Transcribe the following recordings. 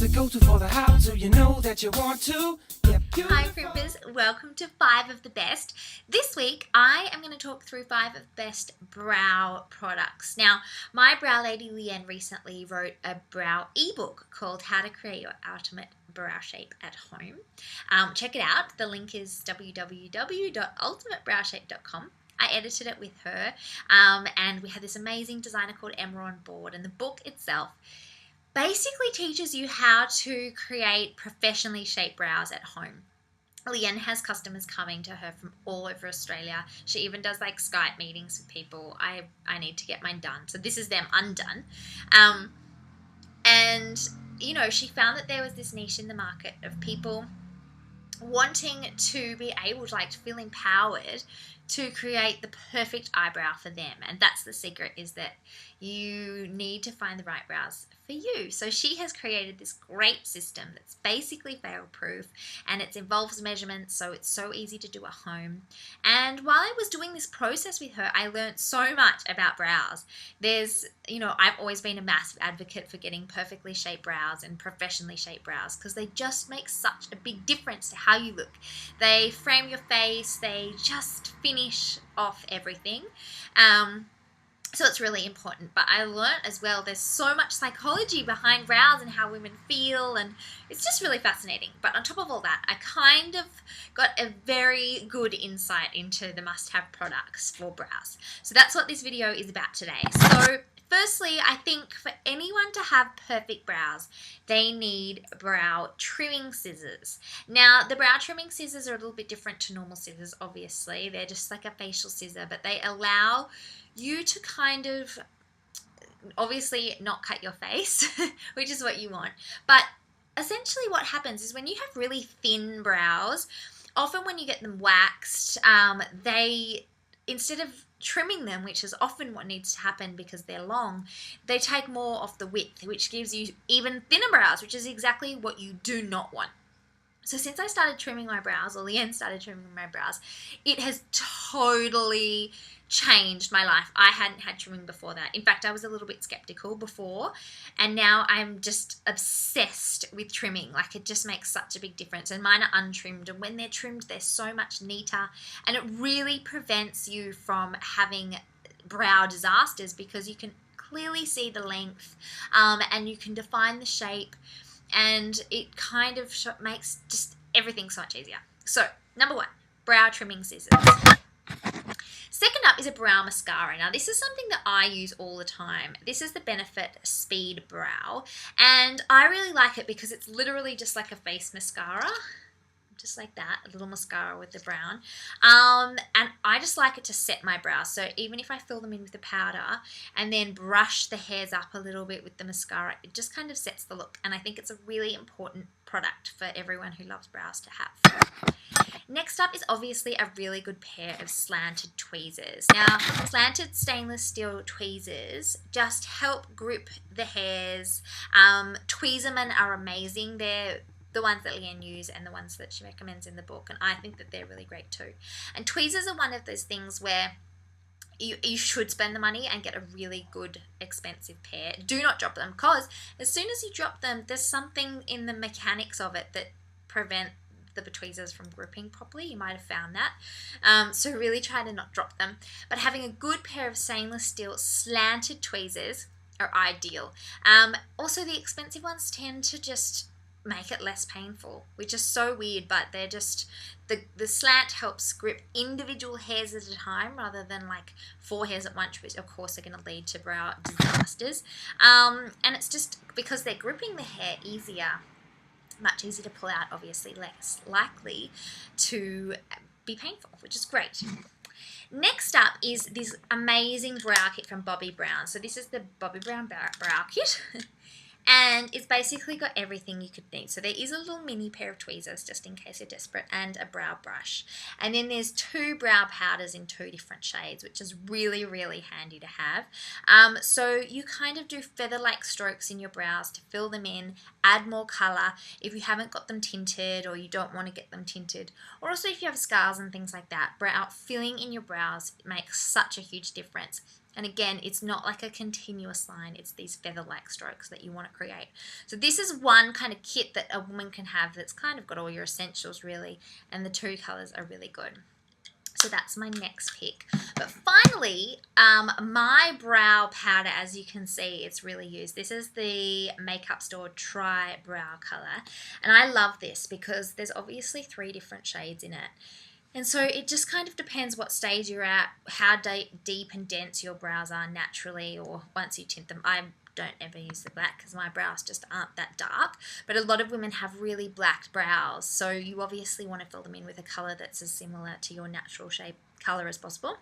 It's the go-to for the how, so you know that you want to. Hi Primpers, welcome to 5 of the best. This week I am going to talk through 5 of the best brow products. Now, my brow lady Leanne recently wrote a brow ebook called How to Create Your Ultimate Brow Shape at Home. Check it out. The link is www.ultimatebrowshape.com. I edited it with her, and we had this amazing designer called Emma on board, and the book itself basically teaches you how to create professionally shaped brows at home. Leanne has customers coming to her from all over Australia. She even does like Skype meetings with people. I need to get mine done. So this is them undone. And, you know, she found that there was this niche in the market of people wanting to be able to feel empowered to create the perfect eyebrow for them. And that's the secret, is that you need to find the right brows for you. So she has created this great system that's basically fail-proof, and it involves measurements, so it's so easy to do at home. And while I was doing this process with her, I learned so much about brows. I've always been a massive advocate for getting perfectly shaped brows and professionally shaped brows, because they just make such a big difference to how you look. They frame your face, they just finish off everything. So it's really important. But I learned as well there's so much psychology behind brows and how women feel, and it's just really fascinating. But on top of all that, I kind of got a very good insight into the must-have products for brows. So that's what this video is about today. So firstly, I think for anyone to have perfect brows, they need brow trimming scissors. Now, the brow trimming scissors are a little bit different to normal scissors, obviously. They're just like a facial scissor, but they allow you to kind of, obviously, not cut your face, which is what you want. But essentially what happens is when you have really thin brows, often when you get them waxed, instead of trimming them, which is often what needs to happen because they're long, they take more off the width, which gives you even thinner brows, which is exactly what you do not want. So since I started trimming my brows, or Leanne started trimming my brows, it has totally changed my life. I hadn't had trimming before that. In fact, I was a little bit skeptical before, and now I'm just obsessed with trimming. It just makes such a big difference. And mine are untrimmed, and when they're trimmed, they're so much neater, and it really prevents you from having brow disasters because you can clearly see the length, and you can define the shape, and it kind of makes just everything so much easier. So, number 1, brow trimming scissors. Second up is a brow mascara. Now, this is something that I use all the time. This is the Benefit Speed Brow, and I really like it because it's literally just like a face mascara. Just like that, a little mascara with the brown. And I just like it to set my brows. So even if I fill them in with the powder and then brush the hairs up a little bit with the mascara, it just kind of sets the look. And I think it's a really important product for everyone who loves brows to have. Next up is obviously a really good pair of slanted tweezers. Now, slanted stainless steel tweezers just help grip the hairs. Tweezermen are amazing. They're the ones that Leanne used and the ones that she recommends in the book, and I think that they're really great too. And tweezers are one of those things where you should spend the money and get a really good expensive pair. Do not drop them, because as soon as you drop them, there's something in the mechanics of it that prevent the tweezers from gripping properly. You might have found that. So really try to not drop them. But having a good pair of stainless steel slanted tweezers are ideal. Also, the expensive ones tend to just make it less painful, which is so weird, but they're just, the slant helps grip individual hairs at a time rather than 4 hairs at once, which of course are going to lead to brow disasters. And it's just because they're gripping the hair easier, much easier to pull out, obviously less likely to be painful, which is great. Next up is this amazing brow kit from Bobbi Brown. So this is the Bobbi Brown brow kit. And it's basically got everything you could need. So there is a little mini pair of tweezers just in case you're desperate, and a brow brush. And then there's 2 brow powders in 2 different shades, which is really, really handy to have. So you kind of do feather-like strokes in your brows to fill them in, add more colour if you haven't got them tinted or you don't want to get them tinted. Or also if you have scars and things like that, filling in your brows makes such a huge difference. And again, it's not like a continuous line. It's these feather-like strokes that you want to create. So this is one kind of kit that a woman can have that's kind of got all your essentials really, and the 2 colors are really good. So that's my next pick. But finally, my brow powder, as you can see, it's really used. This is the Makeup Store Try Brow Color. And I love this because there's obviously 3 different shades in it. And so it just kind of depends what stage you're at, how deep and dense your brows are naturally, or once you tint them. I don't ever use the black because my brows just aren't that dark, but a lot of women have really black brows, so you obviously want to fill them in with a colour that's as similar to your natural shape colour as possible.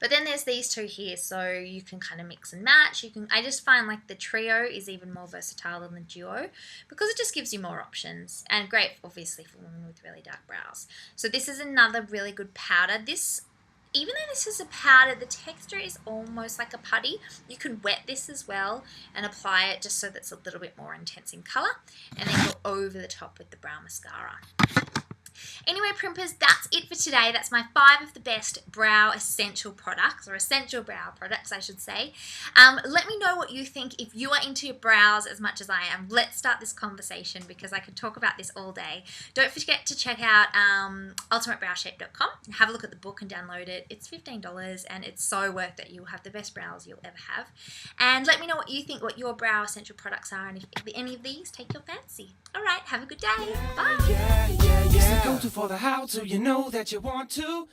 But then there's these 2 here, so you can kind of mix and match. I just find like the trio is even more versatile than the duo because it just gives you more options, and great obviously for women with really dark brows. So this is another really good powder. Even though this is a powder, the texture is almost like a putty. You can wet this as well and apply it just so that it's a little bit more intense in colour, and then go over the top with the brow mascara. Anyway, primpers, that's it for today. That's my 5 of the best brow essential products, or essential brow products, I should say. Let me know what you think. If you are into your brows as much as I am, let's start this conversation because I could talk about this all day. Don't forget to check out ultimatebrowshape.com and have a look at the book and download it. It's $15 and it's so worth it. You'll have the best brows you'll ever have. And let me know what you think, what your brow essential products are, and if any of these take your fancy. All right, have a good day. Bye. Yeah, yeah, yeah. Go to for the how to, you know that you want to.